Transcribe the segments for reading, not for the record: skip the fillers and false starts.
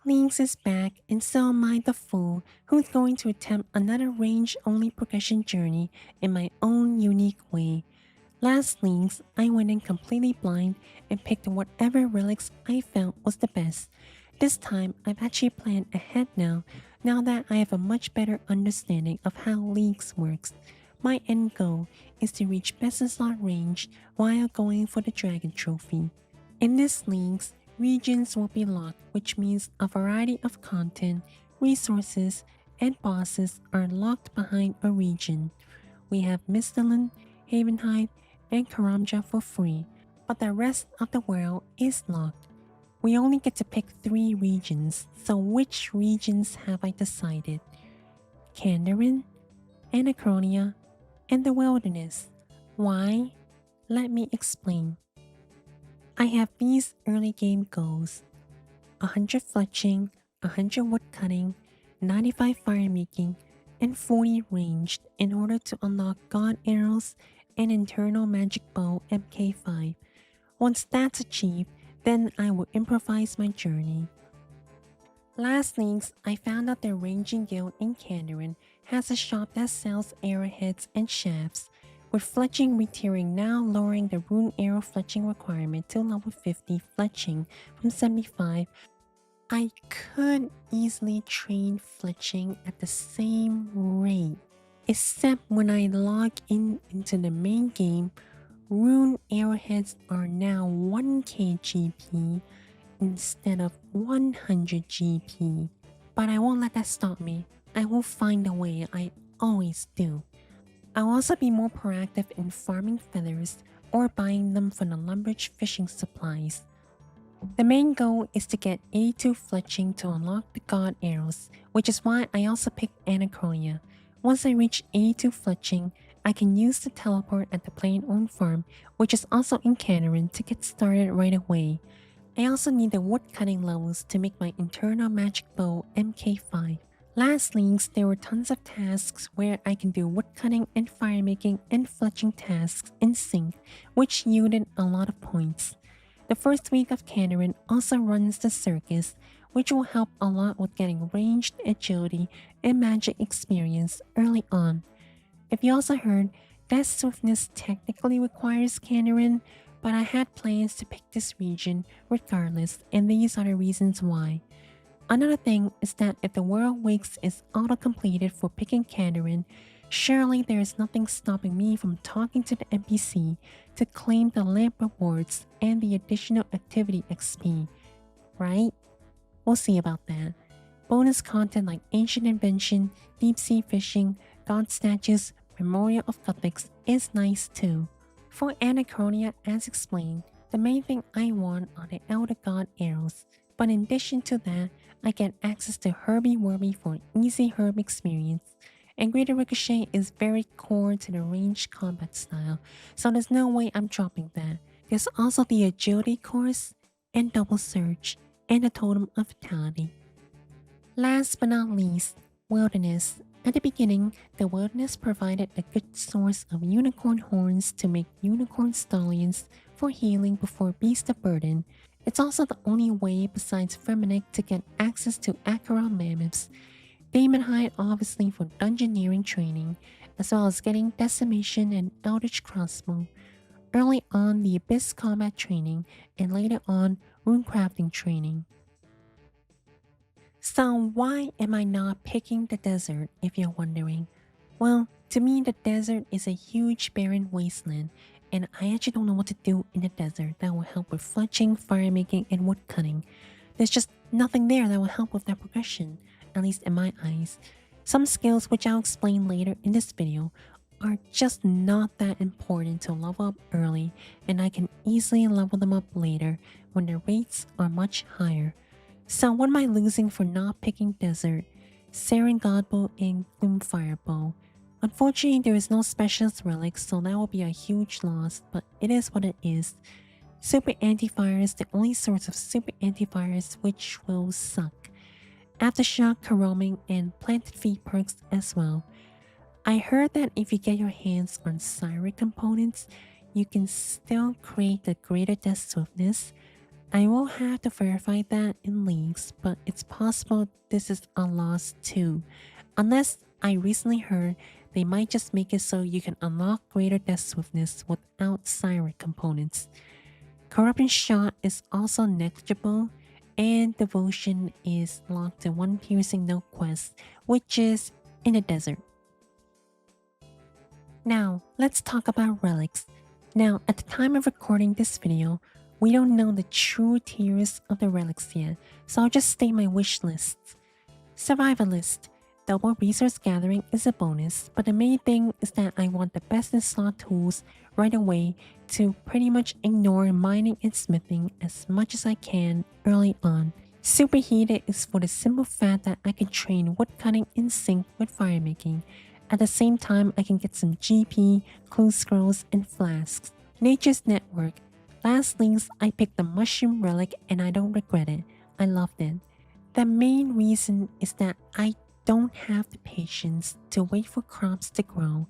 Lynx is back, and so am I the fool who's going to attempt another range-only progression journey in my own unique way. Last Lynx, I went in completely blind and picked whatever relics I felt was the best. This time, I've actually planned ahead now that I have a much better understanding of how Lynx works. My end goal is to reach best in slot range while going for the Dragon Trophy. In this links, regions will be locked, which means a variety of content, resources, and bosses are locked behind a region. We have Misthalin, Havenhide, and Karamja for free, but the rest of the world is locked. We only get to pick 3 regions, so which regions have I decided? Kandarin, Anachronia, and the Wilderness. Why? Let me explain. I have these early game goals: 100 fletching, 100 woodcutting, 95 firemaking, and 40 ranged in order to unlock God Arrows and Internal Magic Bow MK5. Once that's achieved, then I will improvise my journey. Last links, I found out the Ranging Guild in Kandarin has a shop that sells arrowheads and shafts, with fletching retiering now lowering the rune arrow fletching requirement to level 50 fletching from 75. I could easily train fletching at the same rate, except when I log in into the main game, rune arrowheads are now 1k GP instead of 100 GP. But I won't let that stop me. I will find a way, I always do. I'll also be more proactive in farming feathers or buying them from the Lumbridge fishing supplies. The main goal is to get 82 fletching to unlock the God Arrows, which is why I also picked Anachronia. Once I reach 82 fletching, I can use the teleport at the Plain-owned farm, which is also in Kandarin, to get started right away. I also need the woodcutting levels to make my Internal Magic Bow MK5. Last links, there were tons of tasks where I can do woodcutting and firemaking and fletching tasks in sync, which yielded a lot of points. The first week of Kandarin also runs the circus, which will help a lot with getting ranged agility and magic experience early on. If you also heard, that swiftness technically requires Kandarin, but I had plans to pick this region regardless, and these are the reasons why. Another thing is that if the World Wakes is auto-completed for picking Kandarin, surely there is nothing stopping me from talking to the NPC to claim the lamp rewards and the additional activity XP, right? We'll see about that. Bonus content like Ancient Invention, Deep Sea Fishing, God Statues, Memorial of Topics is nice too. For Anachronia, as explained, the main thing I want are the Elder God Arrows, but in addition to that, I get access to Herbie Werby for easy herb experience, and Greater Ricochet is very core to the ranged combat style, so there's no way I'm dropping that. There's also the Agility course, and Double Surge, and the Totem of Vitality. Last but not least, Wilderness. At the beginning, the Wilderness provided a good source of unicorn horns to make unicorn stallions for healing before Beast of Burden. It's also the only way besides Feminic to get access to Akara mammoths. Demon Hide obviously for dungeoneering training, as well as getting Decimation and Eldritch Crossbow. Early on, the Abyss combat training, and later on, runecrafting training. So why am I not picking the desert, if you're wondering? Well, to me the desert is a huge barren wasteland, and I actually don't know what to do in the desert that will help with fletching, firemaking, and woodcutting. There's just nothing there that will help with that progression, at least in my eyes. Some skills, which I'll explain later in this video, are just not that important to level up early, and I can easily level them up later when the rates are much higher. So what am I losing for not picking Desert, Saren Godbow, and Gloomfire Bow? Unfortunately, there is no specialist relics, so that will be a huge loss, but it is what it is. Super Anti-Fire is the only source of Super Anti-Fires, which will suck. Aftershock, Caroming, and Planted Feet perks as well. I heard that if you get your hands on Siren components, you can still create the greater death swiftness. I will have to verify that in links, but it's possible this is a loss too. Unless I recently heard they might just make it so you can unlock greater death swiftness without siren components. Corruption shot is also negligible, and devotion is locked to one piercing note quest, which is in the desert. Now, let's talk about relics. Now, at the time of recording this video, we don't know the true tiers of the relics yet, so I'll just state my wish lists. Survivalist. Double resource gathering is a bonus, but the main thing is that I want the best in slot tools right away to pretty much ignore mining and smithing as much as I can early on. Superheated is for the simple fact that I can train woodcutting in sync with firemaking. At the same time, I can get some GP, clue scrolls, and flasks. Nature's Network. Last links, I picked the mushroom relic and I don't regret it. I loved it. The main reason is that I don't have the patience to wait for crops to grow.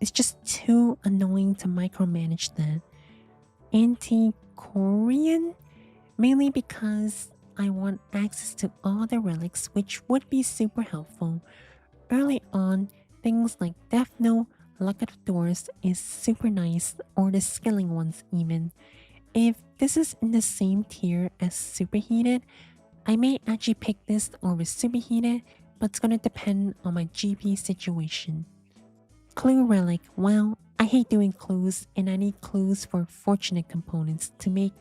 It's just too annoying to micromanage that. Antiquarian? Mainly because I want access to all the relics, which would be super helpful. Early on, things like Death Note, Luck of the Doors is super nice, or the skilling ones even. If this is in the same tier as Superheated, I may actually pick this over Superheated, but it's gonna depend on my GP situation. Clue Relic. Well, I hate doing clues, and I need clues for fortunate components to make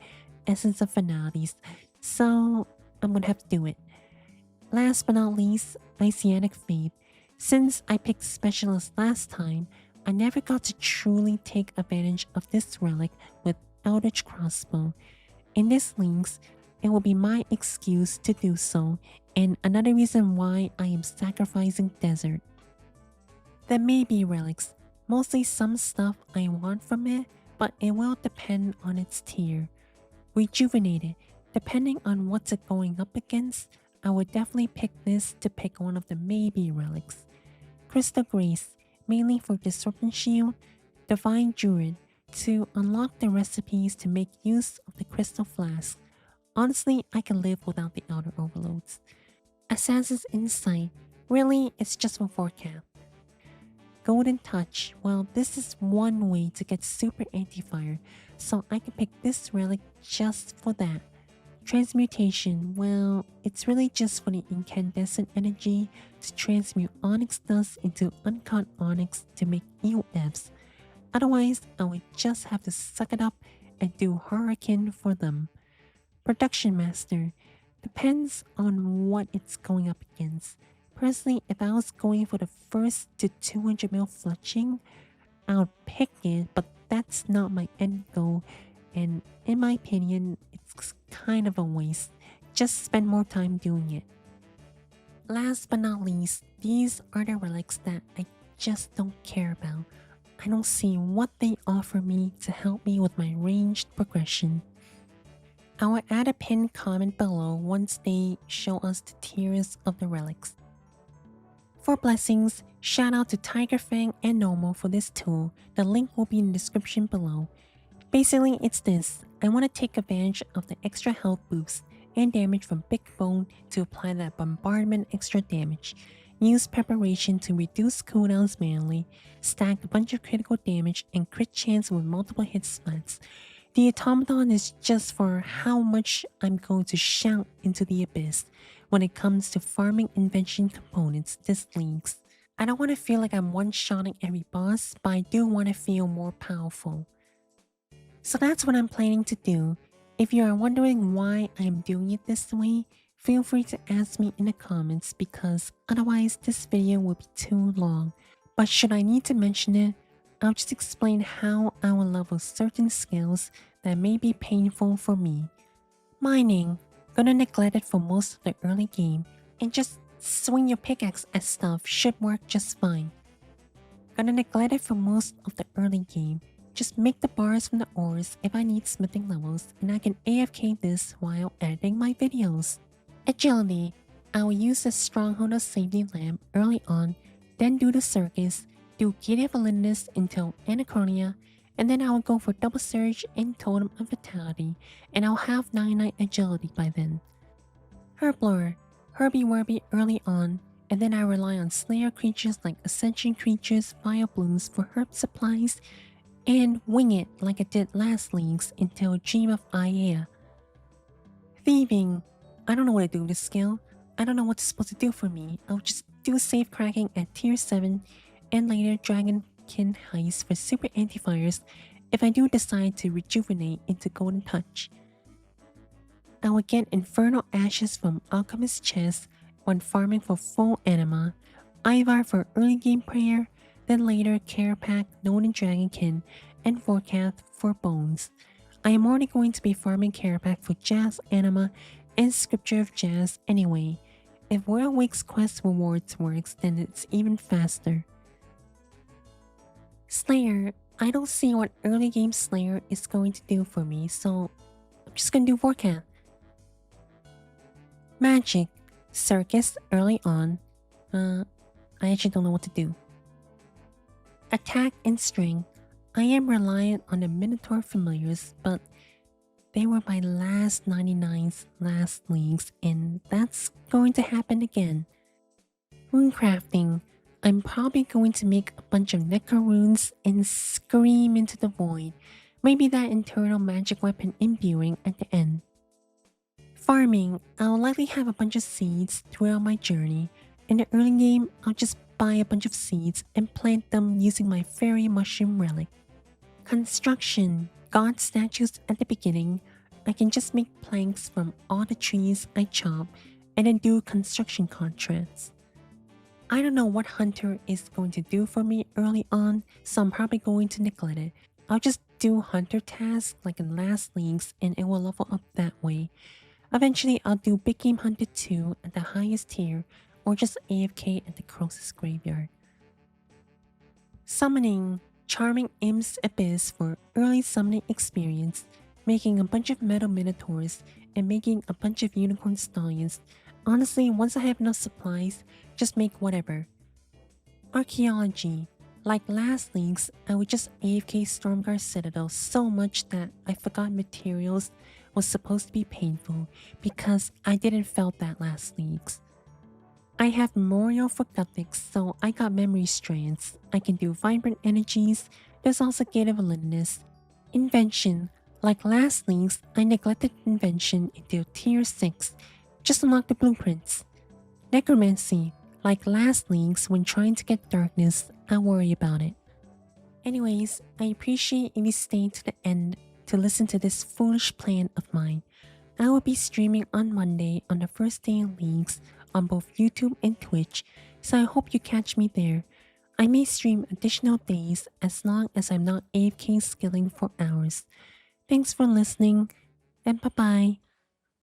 Essence of Finalities, so I'm gonna have to do it. Last but not least, Isiatic Faith. Since I picked Specialist last time, I never got to truly take advantage of this relic with Eldritch Crossbow. In this links, it will be my excuse to do so, and another reason why I am sacrificing Desert. There may be relics, mostly some stuff I want from it, but it will depend on its tier. Rejuvenated. Depending on what's it going up against, I would definitely pick this to pick one of the maybe relics. Crystal Grace, mainly for Disruption Shield. Divine Druid, to unlock the recipes to make use of the Crystal Flask. Honestly, I can live without the outer overloads. Assassin's Insight, really, it's just for forecast. Golden Touch, well, this is one way to get super anti-fire, so I can pick this relic just for that. Transmutation, well, it's really just for the incandescent energy to transmute onyx dust into uncut onyx to make EOFs. Otherwise, I would just have to suck it up and do Hurricane for them. Production Master, depends on what it's going up against. Personally, if I was going for the first to 200 mil fletching, I would pick it, but that's not my end goal, and in my opinion, it's kind of a waste. Just spend more time doing it. Last but not least, these are the relics that I just don't care about. I don't see what they offer me to help me with my ranged progression. I will add a pinned comment below once they show us the tiers of the relics. For blessings, shout out to Tiger Fang and Nomo for this tool. The link will be in the description below. Basically, it's this. I want to take advantage of the extra health boost and damage from Big Bone to apply that bombardment extra damage. Use preparation to reduce cooldowns manually, stack a bunch of critical damage and crit chance with multiple hit splats. The automaton is just for how much I'm going to shout into the abyss when it comes to farming invention components this links. I don't want to feel like I'm one-shotting every boss, but I do want to feel more powerful. So that's what I'm planning to do. If you are wondering why I am doing it this way, feel free to ask me in the comments because otherwise this video will be too long. But should I need to mention it, I'll just explain how I will level certain skills that may be painful for me. Mining, gonna neglect it for most of the early game and just swing your pickaxe at stuff should work just fine. Gonna neglect it for most of the early game. Just make the bars from the ores if I need smithing levels and I can AFK this while editing my videos. Agility, I will use the Stronghold of Safety Lamp early on, then do the Circus, do Gate of Validness until Anachronia, and then I'll go for double surge and totem of vitality, and I'll have 99 agility by then. Herblore, Herbie Werby early on, and then I rely on Slayer creatures like Ascension creatures, Fire Blooms for herb supplies, and wing it like I did last leagues until Dream of Aya. Thieving, I don't know what to do with this skill. I don't know what it's supposed to do for me. I'll just do safe cracking at tier 7 and later Dragonkin Heist for super anti-fires if I do decide to rejuvenate into Golden Touch. I will get Infernal Ashes from Alchemist's Chest when farming for full anima, Ivar for early game prayer, then later Carapac, Nolan Dragonkin, and Vorkath for bones. I am already going to be farming Carapac for Jazz Anima and Scripture of Jazz anyway. If World Week's quest rewards works, then it's even faster. Slayer, I don't see what early game Slayer is going to do for me, so I'm just gonna do Vorkath. Magic, Circus early on. I actually don't know what to do. Attack and Strength. I am reliant on the Minotaur familiars, but they were my last 99s last leagues, and that's going to happen again. Rune crafting. I'm probably going to make a bunch of Necro runes and scream into the void. Maybe that internal magic weapon imbuing at the end. Farming. I'll likely have a bunch of seeds throughout my journey. In the early game, I'll just buy a bunch of seeds and plant them using my fairy mushroom relic. Construction. God statues at the beginning. I can just make planks from all the trees I chop and then do construction contracts. I don't know what Hunter is going to do for me early on, so I'm probably going to neglect it. I'll just do Hunter tasks like in last leagues and it will level up that way. Eventually, I'll do Big Game Hunter 2 at the highest tier or just AFK at the closest graveyard. Summoning. Charming Imps Abyss for early summoning experience, making a bunch of metal minotaurs, and making a bunch of unicorn stallions. Honestly, once I have enough supplies, just make whatever. Archaeology. Like last leagues, I would just AFK Stormguard Citadel so much that I forgot materials was supposed to be painful because I didn't felt that last leagues. I have Memorial for Gothic, so I got Memory Strands. I can do Vibrant Energies. There's also Gate of Validness. Invention. Like last leagues, I neglected Invention until tier 6. Just unlock the blueprints. Necromancy. Like last leagues, when trying to get darkness, I worry about it. Anyways, I appreciate if you stayed to the end to listen to this foolish plan of mine. I will be streaming on Monday on the first day in leagues on both YouTube and Twitch, so I hope you catch me there. I may stream additional days as long as I'm not AFK skilling for hours. Thanks for listening, and bye bye.